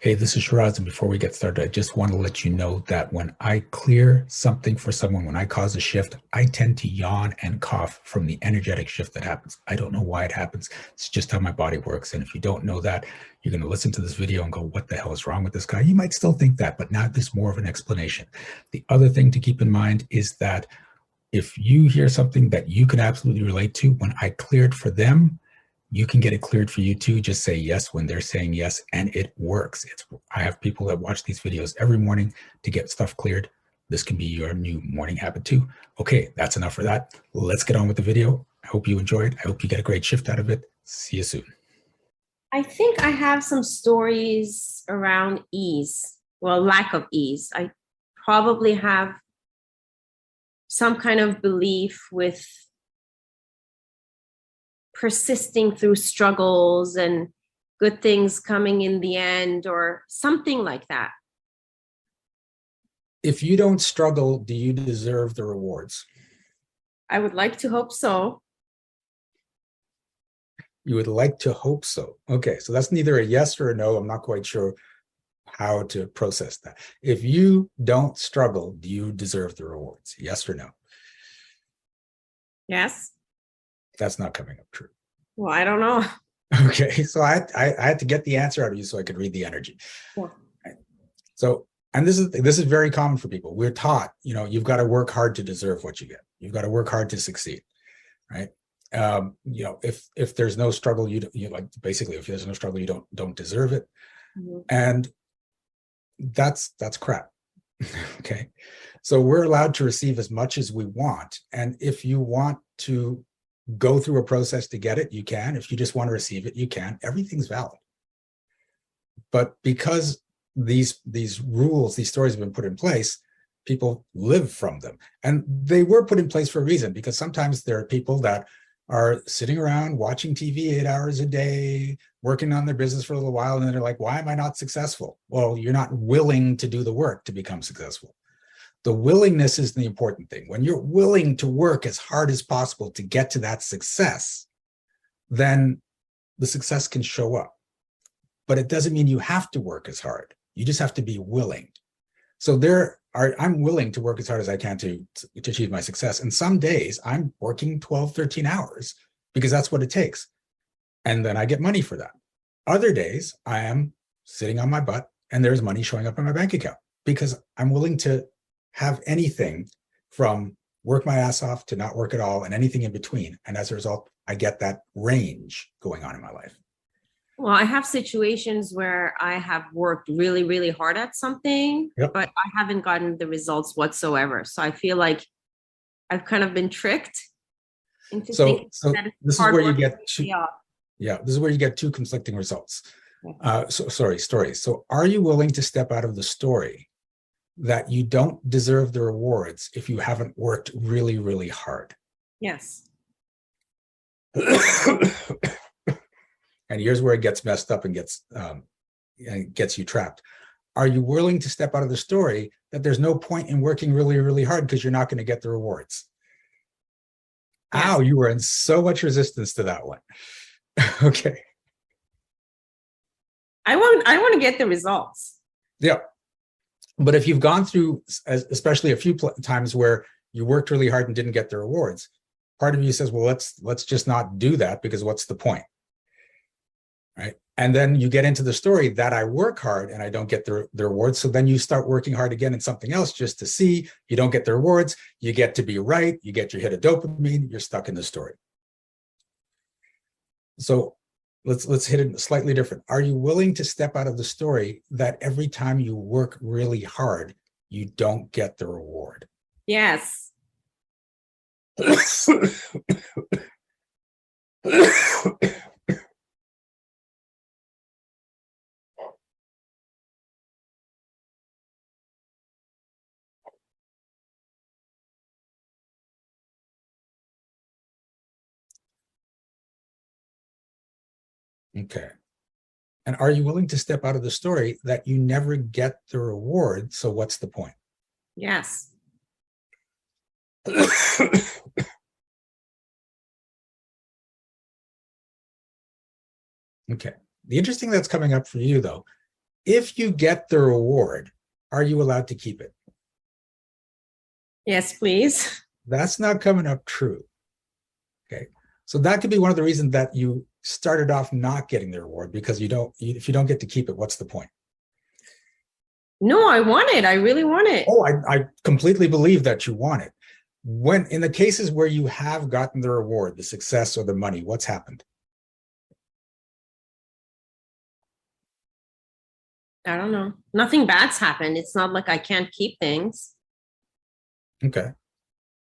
Hey, this is Shiraz, and before we get started, I just want to let you know that when I clear something for someone, when I cause a shift, I tend to yawn and cough from the energetic shift that happens. I don't know why it happens. It's just how my body works. And if you don't know that, you're going to listen to this video and go, what the hell is wrong with this guy? You might still think that, but now there's more of an explanation. The other thing to keep in mind is that if you hear something that you can absolutely relate to, when I cleared for them, you can get it cleared for you too. Just say yes when they're saying yes, and it works. I have people that watch these videos every morning to get stuff cleared. This can be your new morning habit too. Okay, that's enough for that. Let's get on with the video. I hope you enjoyed. I hope you get a great shift out of it. See you soon. I think I have some stories around ease, well, lack of ease. I probably have some kind of belief with persisting through struggles and good things coming in the end or something like that. If you don't struggle, do you deserve the rewards? I would like to hope so. You would like to hope so. Okay, so that's neither a yes or a no. I'm not quite sure how to process that. If you don't struggle, do you deserve the rewards? Yes or no? Yes. That's not coming up true. Well, I don't know. Okay, so I had to get the answer out of you so I could read the energy. Yeah. Right. So, and this is very common for people. We're taught, you've got to work hard to deserve what you get. You've got to work hard to succeed, right? If there's no struggle, you like basically if there's no struggle, you don't deserve it, and that's crap. Okay, so we're allowed to receive as much as we want, and if you want to go through a process to get it, you can. If you just want to receive it, you can. Everything's valid. But because these rules, these stories have been put in place, people live from them. And they were put in place for a reason, because sometimes there are people that are sitting around watching TV 8 hours a day, working on their business for a little while, and then they're like, why am I not successful? Well, you're not willing to do the work to become successful. The willingness is the important thing. When you're willing to work as hard as possible to get to that success, then the success can show up. But it doesn't mean you have to work as hard. You just have to be willing. So I'm willing to work as hard as I can to achieve my success. And some days I'm working 12, 13 hours because that's what it takes. And then I get money for that. Other days I am sitting on my butt and there's money showing up in my bank account because I'm willing to have anything from work my ass off to not work at all and anything in between. And as a result, I get that range going on in my life. Well, I have situations where I have worked really, really hard at something, Yep. but I haven't gotten the results whatsoever. So I feel like I've kind of been tricked into thinking that it's this is hard where you work get this is where you get two conflicting results. Stories. So are you willing to step out of the story that you don't deserve the rewards if you haven't worked really, really hard? Yes. And here's where it gets messed up and gets you trapped. Are you willing to step out of the story that there's no point in working really, really hard because you're not going to get the rewards? Yes. Ow, you were in so much resistance to that one. Okay. I want to get the results. Yeah. But if you've gone through, especially a few times where you worked really hard and didn't get the rewards, part of you says, well, let's just not do that because what's the point? Right. And then you get into the story that I work hard and I don't get the rewards. So then you start working hard again in something else just to see. You don't get the rewards. You get to be right. You get your hit of dopamine. You're stuck in the story. So let's hit it slightly different. Are you willing to step out of the story that every time you work really hard, you don't get the reward? Yes. Okay. And are you willing to step out of the story that you never get the reward? So what's the point? Yes. Okay. The interesting that's coming up for you, though, If you get the reward, are you allowed to keep it? Yes, please. That's not coming up true. Okay. So that could be one of the reasons that you started off not getting the reward, because if you don't get to keep it, what's the point? No, I want it. I really want it. Oh, I completely believe that you want it. When in the cases where you have gotten the reward, the success or the money, what's happened? I don't know. Nothing bad's happened. It's not like I can't keep things. Okay. I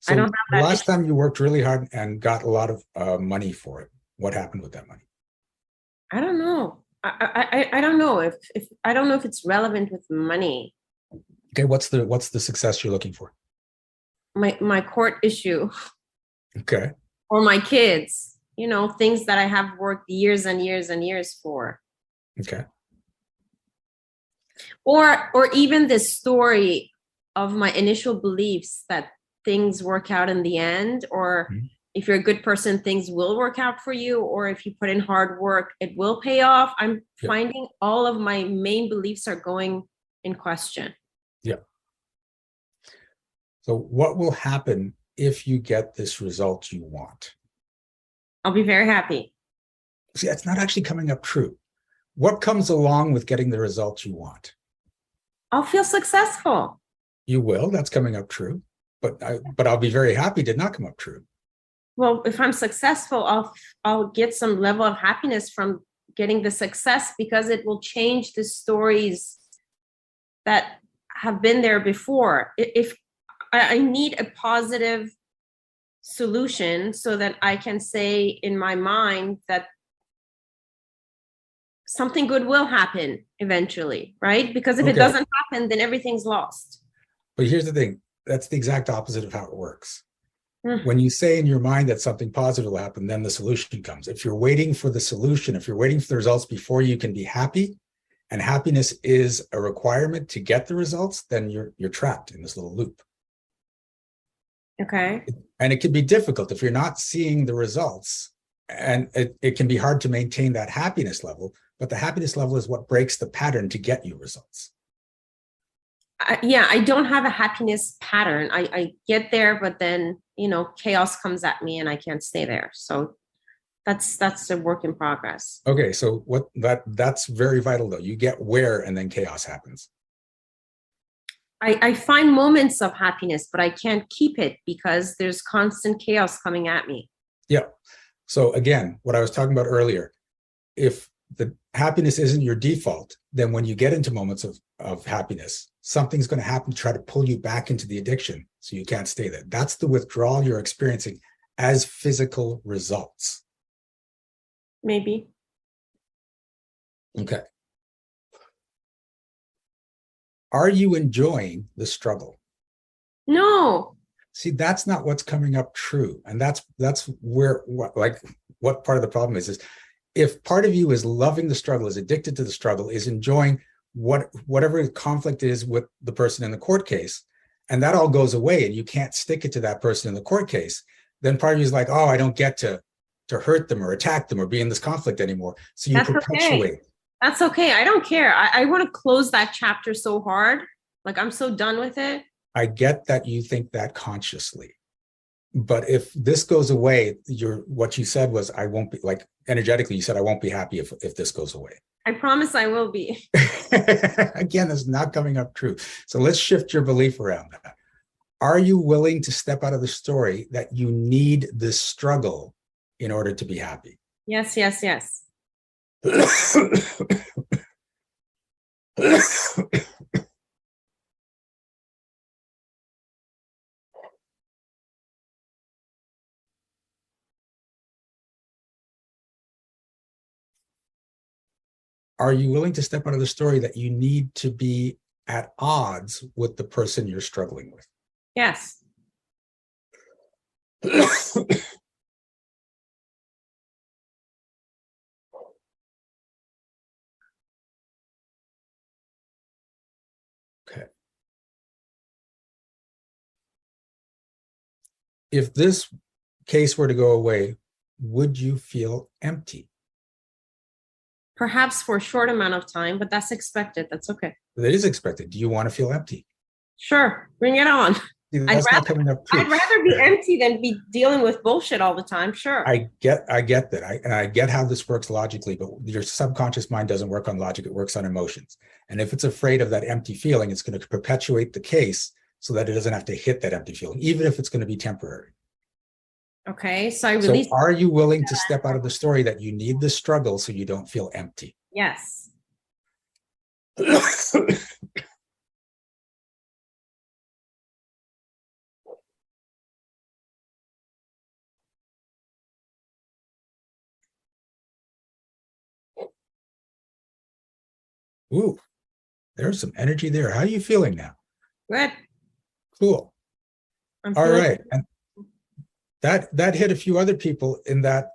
So don't the have that last issue. time you worked really hard and got a lot of money for it, what happened with that money? I don't know. I don't know if I don't know if it's relevant with money. Okay, what's the success you're looking for? My court issue Okay. or my kids, things that I have worked years and years and years for. Okay. Or even this story of my initial beliefs that things work out in the end, or Mhm. if you're a good person, things will work out for you, or if you put in hard work, it will pay off. I'm Yeah. finding all of my main beliefs are going in question. Yeah. So what will happen if you get this result you want? I'll be very happy. See, that's not actually coming up true. What comes along with getting the result you want? I'll feel successful. You will. That's coming up true. But I'll be very happy did not come up true. Well, if I'm successful, I'll get some level of happiness from getting the success, because it will change the stories that have been there before. If I need a positive solution so that I can say in my mind that something good will happen eventually, right? Because if it Okay. doesn't happen, then everything's lost. But here's the thing. That's the exact opposite of how it works. Hmm. When you say in your mind that something positive will happen, then the solution comes. If you're waiting for the solution, if you're waiting for the results before you can be happy, and happiness is a requirement to get the results, then you're trapped in this little loop. Okay. And it can be difficult if you're not seeing the results, and it can be hard to maintain that happiness level, but the happiness level is what breaks the pattern to get you results. Yeah, I don't have a happiness pattern. I get there, but then, chaos comes at me and I can't stay there. So that's a work in progress. Okay, so that's very vital though. You get where and then chaos happens. I find moments of happiness, but I can't keep it because there's constant chaos coming at me. Yeah. So again, what I was talking about earlier, if the happiness isn't your default, then when you get into moments of happiness, something's going to happen to try to pull you back into the addiction. So you can't stay there. That's the withdrawal you're experiencing as physical results. Maybe. Okay. Are you enjoying the struggle? No. See, that's not what's coming up true. And that's where what part of the problem is if part of you is loving the struggle, is addicted to the struggle, is enjoying whatever conflict is with the person in the court case, and that all goes away and you can't stick it to that person in the court case, then part of you is like, oh, I don't get to hurt them or attack them or be in this conflict anymore. So you That's okay. perpetuate. That's okay. I don't care. I want to close that chapter so hard. Like, I'm so done with it. I get that you think that consciously. But if this goes away, what you said was, I won't be, like, energetically, you said, I won't be happy if this goes away. I promise I will be. Again, that's not coming up true. So let's shift your belief around that. Are you willing to step out of the story that you need this struggle in order to be happy? Yes, yes, yes. Are you willing to step out of the story that you need to be at odds with the person you're struggling with? Yes. Okay. If this case were to go away, would you feel empty? Perhaps for a short amount of time, but that's expected. That's okay. That is expected. Do you want to feel empty? Sure, bring it on. See, that's not coming up too. I'd rather be empty than be dealing with bullshit all the time. Sure. I get that. I get how this works logically, but your subconscious mind doesn't work on logic. It works on emotions. And if it's afraid of that empty feeling, it's going to perpetuate the case so that it doesn't have to hit that empty feeling, even if it's going to be temporary. Okay, so I release. So are you willing to step out of the story that you need the struggle so you don't feel empty? Yes. Ooh, there's some energy there. How are you feeling now? Good. Cool. I'm All feeling right. And that hit a few other people in that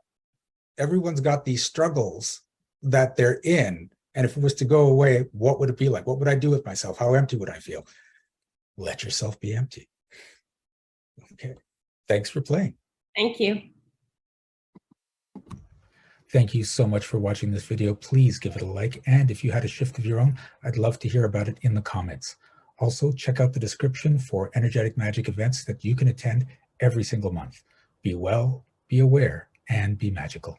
everyone's got these struggles that they're in. And if it was to go away, what would it be like? What would I do with myself? How empty would I feel? Let yourself be empty. Okay. Thanks for playing. Thank you. Thank you so much for watching this video. Please give it a like. And if you had a shift of your own, I'd love to hear about it in the comments. Also, check out the description for energetic magic events that you can attend every single month. Be well, be aware, and be magical.